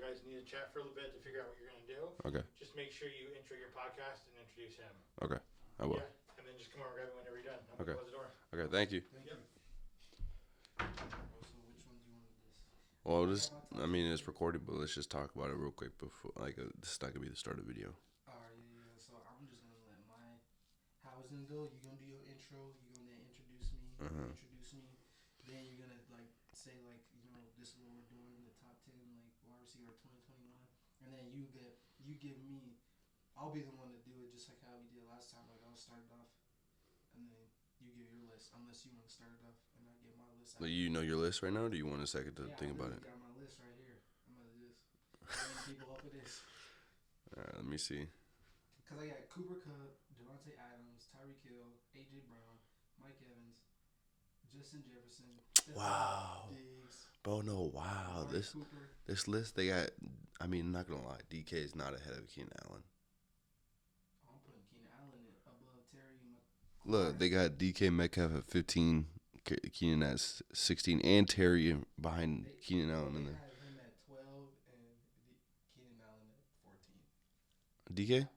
guys need to chat for a little bit to figure out what you're gonna do. Okay. Just make sure you intro your podcast and introduce him. Okay. I will. Yeah, and then just come over and grab it whenever you're done. I'm Okay. gonna close the door. Okay. Thank you. Thank you. So which one do you want to list? Well, it's recorded, but let's just talk about it real quick before, this is not gonna be the start of the video. Alright, yeah. So I'm just gonna let how it's gonna go. You're gonna do your intro. You're gonna introduce me. Introduce me. Then you're gonna say this is what we're doing, the top 10 wide receiver of 2021, and then you give me. I'll be the one to do it just like how we did last time. Like I'll start it off, and then you give your list. Unless you want to start it off, and I give my list. But you know your list right now? Or do you want a second to think about it? I got my list right here. I'm gonna just bring people up with this. Alright, let me see. Cause I got Cooper Kupp, Devontae Adams, Tyreek Hill, AJ Brown, Mike Evans, Justin Jefferson. Wow. Diggs, Bro, no, wow. This list, they got, I'm not going to lie. DK is not ahead of Keenan Allen. I'm putting Keenan Allen above Terry McLaurin. Look, they got DK Metcalf at 15, Keenan at 16, and Terry behind Keenan Allen in They there. had him at 12 and Keenan Allen at 14. DK?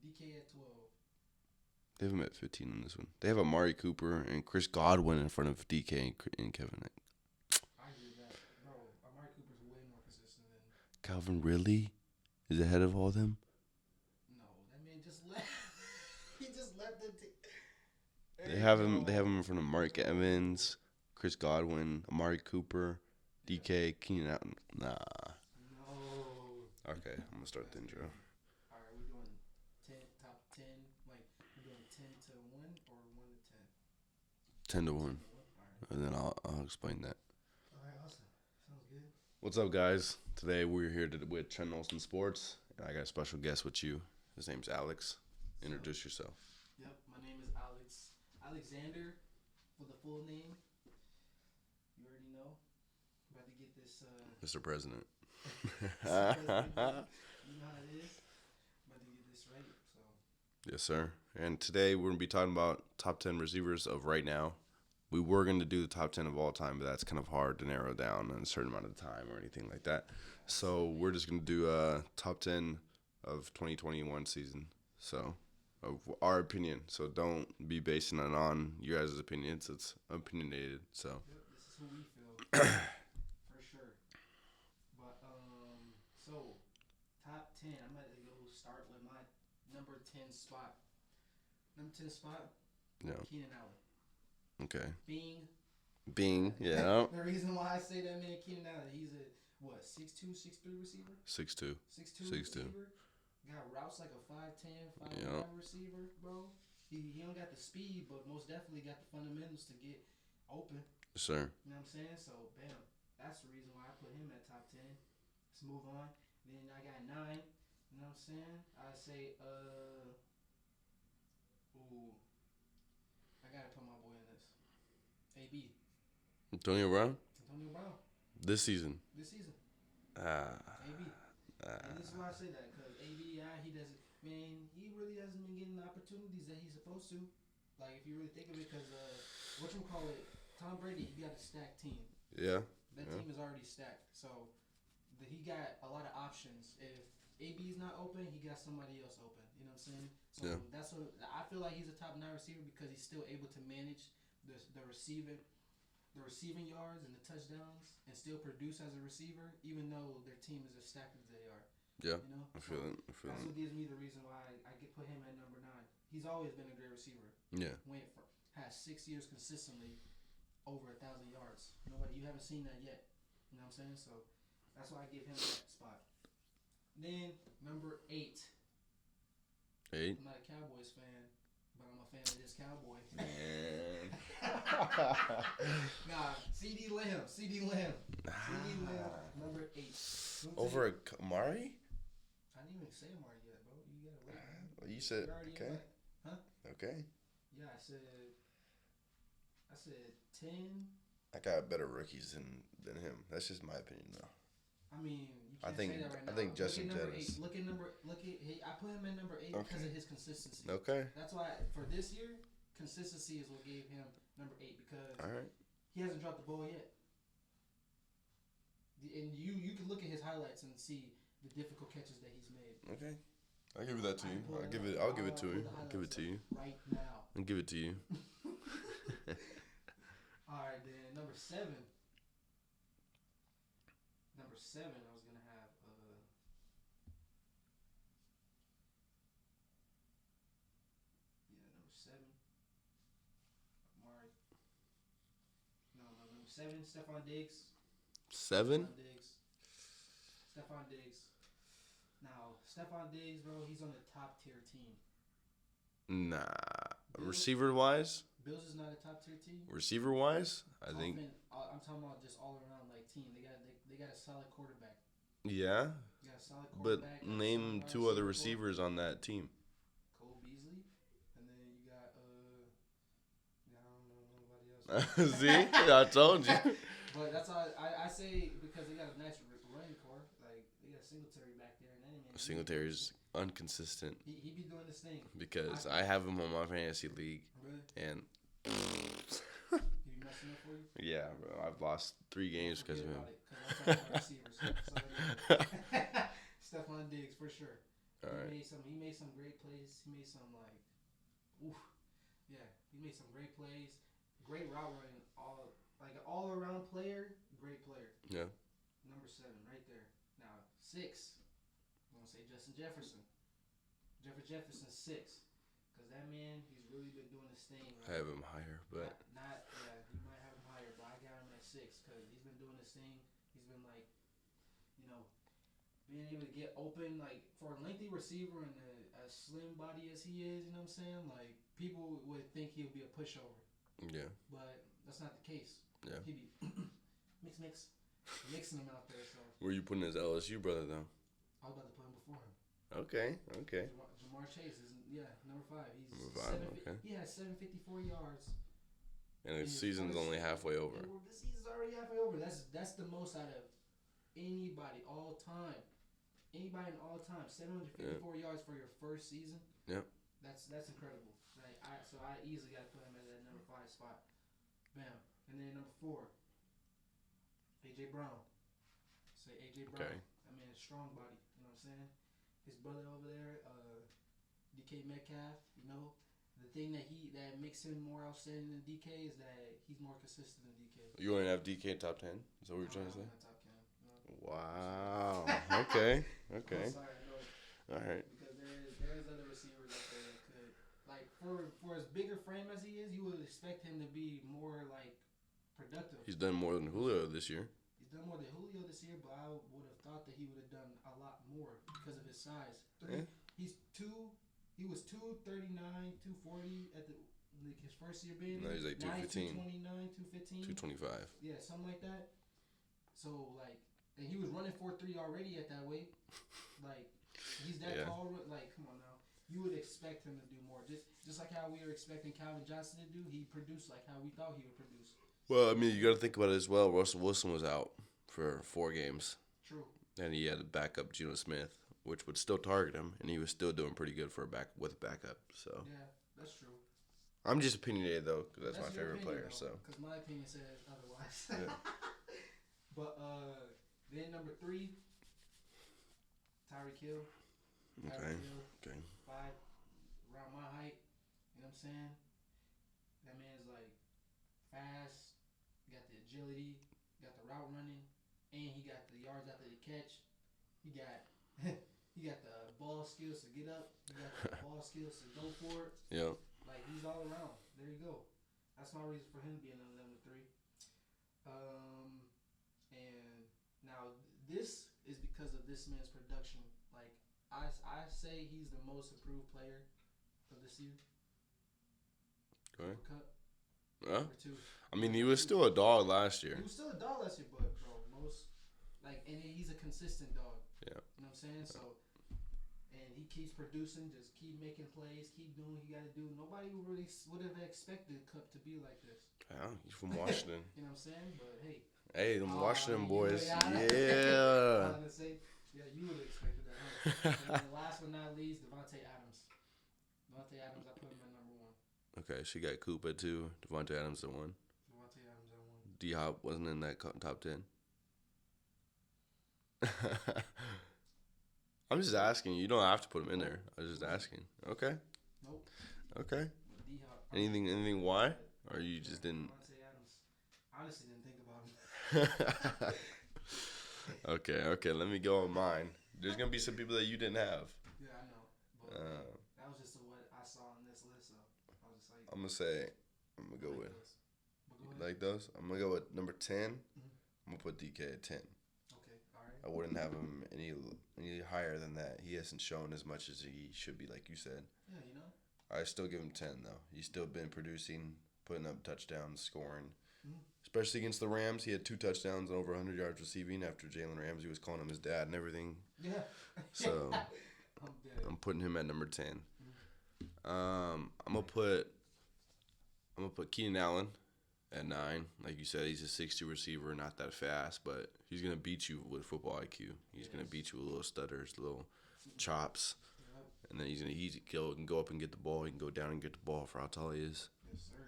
DK at 12. They have him at 15 on this one. They have Amari Cooper and Chris Godwin in front of DK and Kevin. I agree with that. Bro, Amari Cooper's way more consistent than... Calvin really is ahead of all of them? No, that man just left. He just left the team. They have him in front of Mark Evans, Chris Godwin, Amari Cooper, DK, Keenan Allen. Nah. No. Okay, I'm gonna start the intro. Alright, we're doing top 10. We're doing 10 to 1 or 1 to 10? 10 to 1. Alright. And then I'll explain that. Alright, awesome. Sounds good. What's up, guys? Today we're here with Trenton Olsen Sports, and I got a special guest with you. His name's Alex. Introduce yourself. Yep, my name is Alexander, for the full name. You already know. About to get this. Mr. President. You know how it is. About to get this right. So. Yes, sir. And today we're going to be talking about top 10 receivers of right now. We were going to do the top 10 of all time, but that's kind of hard to narrow down in a certain amount of time or anything like that. So we're just going to do top 10 of 2021 season. So, of our opinion. So don't be basing it on your guys' opinions. It's opinionated. So. Yep, this is who we feel. For sure. But, so, top 10. I'm going to go start with my number 10 spot. Number 10 spot, Yeah. Keenan Allen. Okay. Bing. Yeah. The reason why I say that man Keenan Allen, he's a 6'2", 6'3" receiver? 6'2". 6'2" 6'2". receiver. Got routes like a 5'10", 5'9" Yeah. receiver, bro. He don't got the speed, but most definitely got the fundamentals to get open. Yes, sir. You know what I'm saying? So, bam. That's the reason why I put him at top 10. Let's move on. Then I got 9. You know what I'm saying? I say, I gotta put my boy in this. AB. Antonio Brown? Antonio Brown. This season. AB. And this is why I say that, because AB, he doesn't, man, he really hasn't been getting the opportunities that he's supposed to. Like, if you really think of it, because, Tom Brady, he got a stacked team. Yeah. That team is already stacked. So, he got a lot of options. If AB's not open, he got somebody else open. You know what I'm saying? So, Yeah. that's what, I feel like he's a top 9 receiver because he's still able to manage the receiving yards and the touchdowns and still produce as a receiver, even though their team is as stacked as they are. Yeah. You know? I feel it. That's what gives me the reason why I could put him at number 9. He's always been a great receiver. Yeah. Has 6 years consistently over 1,000 yards. You haven't seen that yet. You know what I'm saying? So that's why I give him that spot. Then number 8. 8. I'm not a Cowboys fan, but I'm a fan of this Cowboy. Man. Nah, CD Lamb. CD Lamb, number 8. Over Amari? I didn't even say Amari yet, bro. You gotta wait. Well, you said okay. Huh? Okay. Yeah, I said 10. I got better rookies than him. That's just my opinion, though. I mean, you I can't think say that right now. I think Justin Look at number Jettis. 8. I put him at number 8 because of his consistency. Okay. That's why for this year, consistency is what gave him number 8 because All right. he hasn't dropped the ball yet. And you can look at his highlights and see the difficult catches that he's made. Okay. I'll give that to you. I'll I'll give it to you. I'll give it to you. Right now. I'll give it to you. All right, then number 7. Number 7, I was gonna have. Number 7. Amari. No, number 7. Stephon Diggs. 7? Stephon Diggs. Now, Stephon Diggs, bro, he's on the top tier team. Nah. Bills? Receiver wise? Bills is not a top tier team. Receiver wise, I think. I'm talking about just all around like team. They got a solid quarterback. Yeah. They got a solid But quarterback. name 2 other receivers on that team. Cole Beasley, and then you got I don't know nobody else. See, I told you. But that's all I say because they got a nice running core. Like they got Singletary back there, and then Singletary's inconsistent. He be doing this thing because I have him on my fantasy league. Really? And he be messing up for you. yeah, bro, I've lost 3 games because of him. I'm talking about receivers. Stephon Diggs for sure. All right. He made some great plays. He made some he made some great plays. Great route running. All around player. Great player. Yeah. Number 7 right there. Now 6. I'm gonna say Justin Jefferson. Jefferson 6. Because that man, he's really been doing his thing. Right? I have him higher, but You might have him higher, but I got him at 6 because he's been doing his thing. He's been being able to get open, for a lengthy receiver and a slim body as he is. You know what I'm saying? Like people would think he'll be a pushover. Yeah. But that's not the case. Yeah. He be mixing him out there. So. Where you putting his LSU brother though? I was about to put him before him. Okay. Jamar Chase is number 5. He's number 5. Okay. He has 754 yards. And the season's only halfway over. The season's already halfway over. That's the most out of anybody all time. 754 yards for your first season. Yep. That's incredible. So I easily got to put him at that number 5 spot. Bam. And then number 4, AJ Brown. Say AJ Brown. Okay. I mean, a strong body. You know what I'm saying? His brother over there, DK Metcalf. You know, the thing that makes him more outstanding than DK is that he's more consistent than DK. You want to have DK top 10? Is that what you're trying to say? Top 10. No. Wow. Okay. I'm sorry, no. All right. Because there's other receivers out there that could for as big a frame as he is, you would expect him to be more productive. He's done more than Julio this year. He's done more than Julio this year, but I would have thought that he would have done a lot more because of his size. He was 239, 240 at his first year being. No, he's like 215. 229, 215. 225. Yeah, something like that. So and he was running 4.3 already at that weight. He's that tall. Come on now. You would expect him to do more. Just like how we were expecting Calvin Johnson to do, he produced like how we thought he would produce. Well, I mean, you got to think about it as well. Russell Wilson was out for 4 games. True. And he had a backup, Geno Smith, which would still target him, and he was still doing pretty good for with backup. So yeah, that's true. I'm just opinionated though, because that's my favorite player. Though, so because my opinion says otherwise. Yeah. But then number 3, Tyreek Hill. Okay. 5, around my height. You know what I'm saying? That man's fast. Got the agility. Got the route running, and he got the yards after the catch. He got the ball skills to get up. He got the ball skills to go for it. Yeah. He's all around. There you go. That's my reason for him being number 3. And now this is because of this man's production. I say he's the most improved player of this year. Okay. Number 2. I mean, he was still a dog last year. He was still a dog last year, but bro, and he's a consistent dog. Yeah. You know what I'm saying? So, and he keeps producing, just keep making plays, keep doing what he got to do. Nobody would have expected Cup to be like this. Yeah, he's from Washington. You know what I'm saying? But hey. Hey, them Washington boys. Yeah. Yeah, you would have expected that. Huh? And then last but not least, Devontae Adams. I put him at number 1. Okay, she got Coop at 2. Devontae Adams at 1. Devontae Adams at 1. D-Hop wasn't in that top 10. I'm just asking. You don't have to put him in there. I was just asking. Okay. Nope. Okay. But D Hop. Anything why? Or you just didn't? Monte Adams. Honestly, didn't think about him. Okay. Let me go on mine. There's gonna be some people that you didn't have. Yeah, I know. But that was just what I saw on this list. So I was just like, I'm gonna go with those. But go ahead. like those. I'm gonna go with number 10. Mhm. I'm gonna put DK at 10. Okay. All I right. wouldn't have him any higher than that. He hasn't shown as much as he should be, like you said. Yeah, you know. I still give him 10 though. He's still been producing, putting up touchdowns, scoring. Mhm. Especially against the Rams, he had 2 touchdowns and over 100 yards receiving after Jalen Ramsey was calling him his dad and everything. Yeah. So I'm dead. I'm putting him at number 10. I'm gonna put Keenan Allen at 9. Like you said, he's a 6'2" receiver, not that fast, but he's gonna beat you with football IQ. He's gonna beat you with little stutters, little chops, Yep. and then he's gonna easy kill. He can go up and get the ball. He can go down and get the ball for how tall he is. Yes, sir.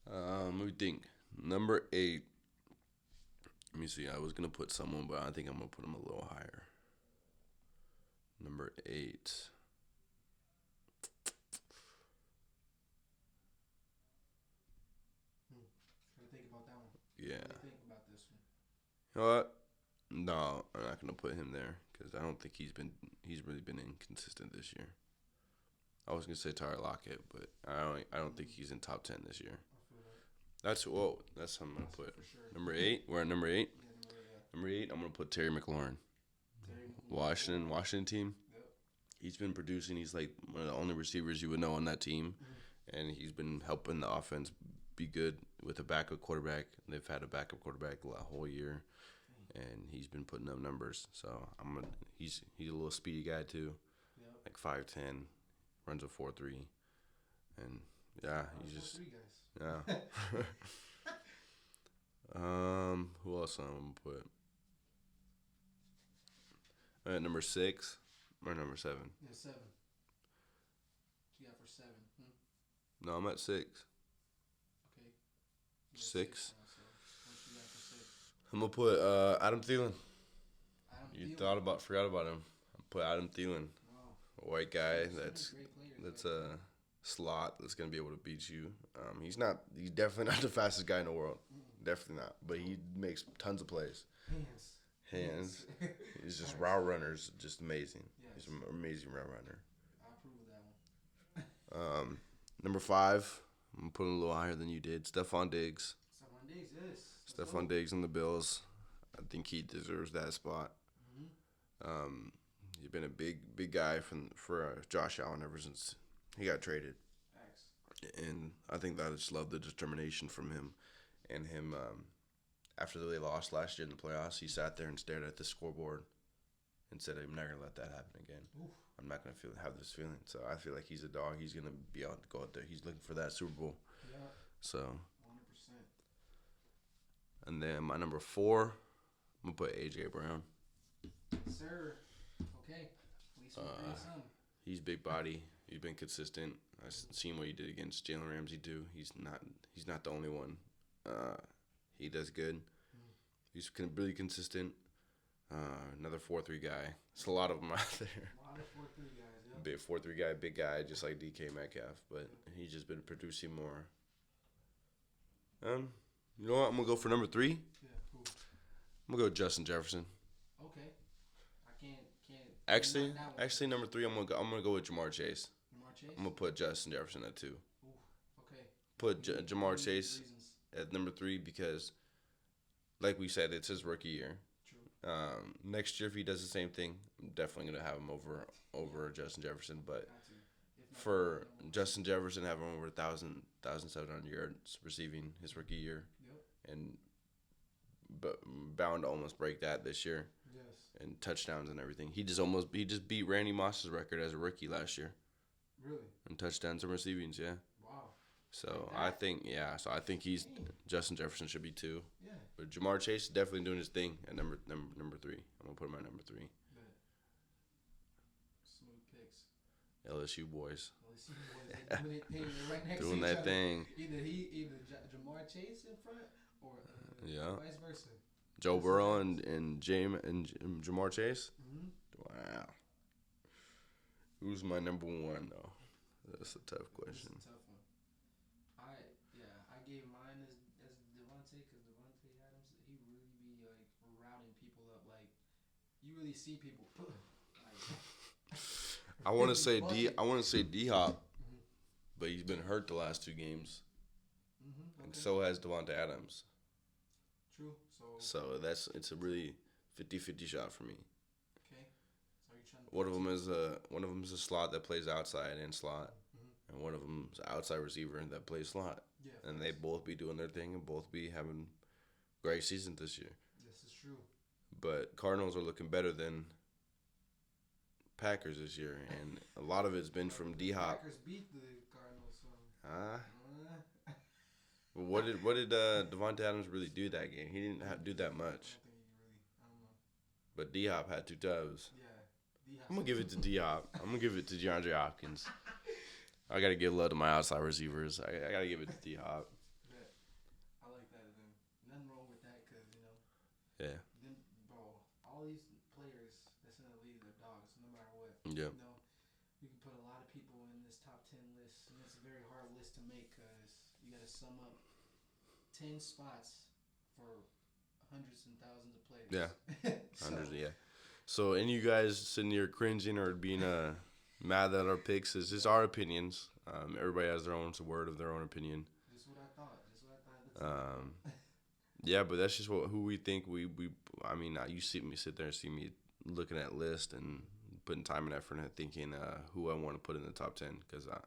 Let me think. Number 8. Let me see. I was gonna put someone, but I think I'm gonna put him a little higher. Number 8. Gotta think about that one. Yeah. What do you think about this one? You know what? No, I'm not gonna put him there because I don't think he's really been inconsistent this year. I was gonna say Tyler Lockett, but I don't think he's in top 10 this year. I feel like That's what I'm gonna put. for sure. Number 8. We're at number 8. Yeah, Number 8. I'm gonna put Terry McLaurin. Terry Washington team. Yep. He's been producing. He's like one of the only receivers you would know on that team, and he's been helping the offense be good with a backup quarterback. They've had a backup quarterback the whole year, and he's been putting up numbers. So he's a little speedy guy too, Yep. like 5'10", runs a 4.3, and yeah, he's just 3 guys. yeah. Who else I'm gonna put? At number 6 or number 7? Yeah, 7. You got for 7. No, I'm at 6. Okay. You got 6. now, so what you got for 6? I'm gonna put Adam Thielen. Adam You Thielen. forgot about him. I put Adam Thielen, Wow. a white guy Some that's great players, a slot that's gonna be able to beat you. He's definitely not the fastest guy in the world. Definitely not. But he makes tons of plays. Hands. He's just route runners, just amazing. Yes. He's an amazing route runner. I approve of that one. Number 5, I'm putting a little higher than you did. Stephon Diggs. Stephon Diggs, yes. Stephon Diggs on the Bills. I think he deserves that spot. He's been a big guy for Josh Allen ever since he got traded. Facts. And I think that I just love the determination from him. And him, after they lost last year in the playoffs, he sat there and stared at the scoreboard and said, I'm not going to let that happen again. Oof. I'm not going to have this feeling. So I feel like he's a dog. He's going to go out there. He's looking for that Super Bowl. Yeah. So, 100%. and then my number 4, I'm going to put A.J. Brown. Sir. Okay. At least we're agreeing some. He's big body. He's been consistent. I've seen what he did against Jalen Ramsey too. He's not the only one. He does good. He's really consistent. Another 4-3 guy. There's a lot of them out there. A lot of 4-3 guys, yeah. Big 4-3 guy, big guy, just like DK Metcalf. But he's just been producing more. You know what? I'm gonna go for number 3. Yeah, cool. I'm gonna go Justin Jefferson. Okay. I can't. Actually, number 3. I'm gonna go with Jamar Chase. Jamar Chase? I'm gonna put Justin Jefferson at 2. Ooh, okay. Put Jamar Chase Reasons. at number 3 because, like we said, it's his rookie year. True. Next year, if he does the same thing, I'm definitely gonna have him over Justin Jefferson. But Got to. If not, for no. Justin Jefferson having over 1,700 yards receiving his rookie year, Yep. and bound to almost break that this year, Yes. and touchdowns and everything. He just beat Randy Moss's record as a rookie last year Really? in touchdowns and receivings. Yeah. Wow. So Like that? I think he's Dang. Justin Jefferson should be 2. Yeah. But Jamar Chase is definitely doing his thing at number 3. I'm gonna put him at number 3. Bet. Smooth picks. LSU boys LSU boys, they dominate thing. They're right next doing to each that other. thing. Either Jamar Chase in front or Yeah. vice versa. Joe Burrow and Jamar Chase. Mm-hmm. Wow. Who's my number one though? That's a tough question. That's a tough one. I gave mine as Devontae because Devontae Adams, he really be like routing people up. Like you really see people. Like, I want to say bucket. D Hop, Mhm. but he's been hurt the last 2 games, Okay. and so has Devontae Adams. True. So it's a really 50-50 shot for me. Okay. So you're trying to. One of them is a slot that plays outside and slot, and one of them is an outside receiver that plays slot. Yeah. And they both be doing their thing and both be having great seasons this year. This is true. But Cardinals are looking better than Packers this year, and a lot of it's been from D Hop. Packers beat the Cardinals. So. But what did Devontae Adams really do that game? He didn't do that much. I don't know. But D Hop had 2 tubs. Yeah. I'm gonna give it to D Hop. I'm gonna give it to DeAndre Hopkins. I gotta give love to my outside receivers. I gotta give it to D Hop. I like that. Nothing wrong with that because Yeah. Them, bro, all these players that's in the league, they're dogs, no matter what. Yeah. You can put a lot of people in this top 10 list, and it's a very hard list to make because you got to sum up 10 spots for hundreds and thousands of players. Yeah. Hundreds, yeah. So, any of you guys sitting here cringing or being mad at our picks, is just our opinions. Everybody has their own word of their own opinion. Just what I thought. Yeah, but that's just who we think we. I mean, you see me sit there and see me looking at list and putting time and effort into thinking who I want to put in the top 10 because at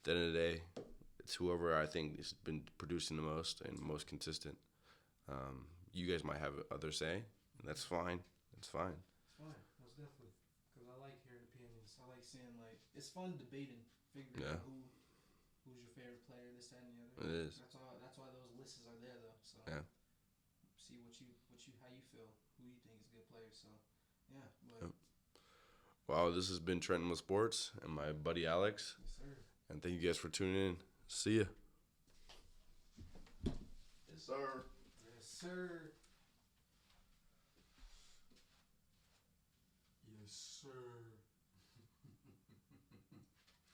the end of the day, it's whoever I think has been producing the most and most consistent. You guys might have other say, and that's fine. It's fine. It's fine, most definitely. Because I like hearing opinions. I like seeing it's fun debating, figuring out who's your favorite player, this, that, and the other. It is. That's why those lists are there though. So yeah. See how you feel, who you think is a good player. So yeah. But, Wow, this has been Trenton with Sports and my buddy Alex. Yes, sir. And thank you guys for tuning in. See ya. Yes, sir. Yes, sir. Yes, sir.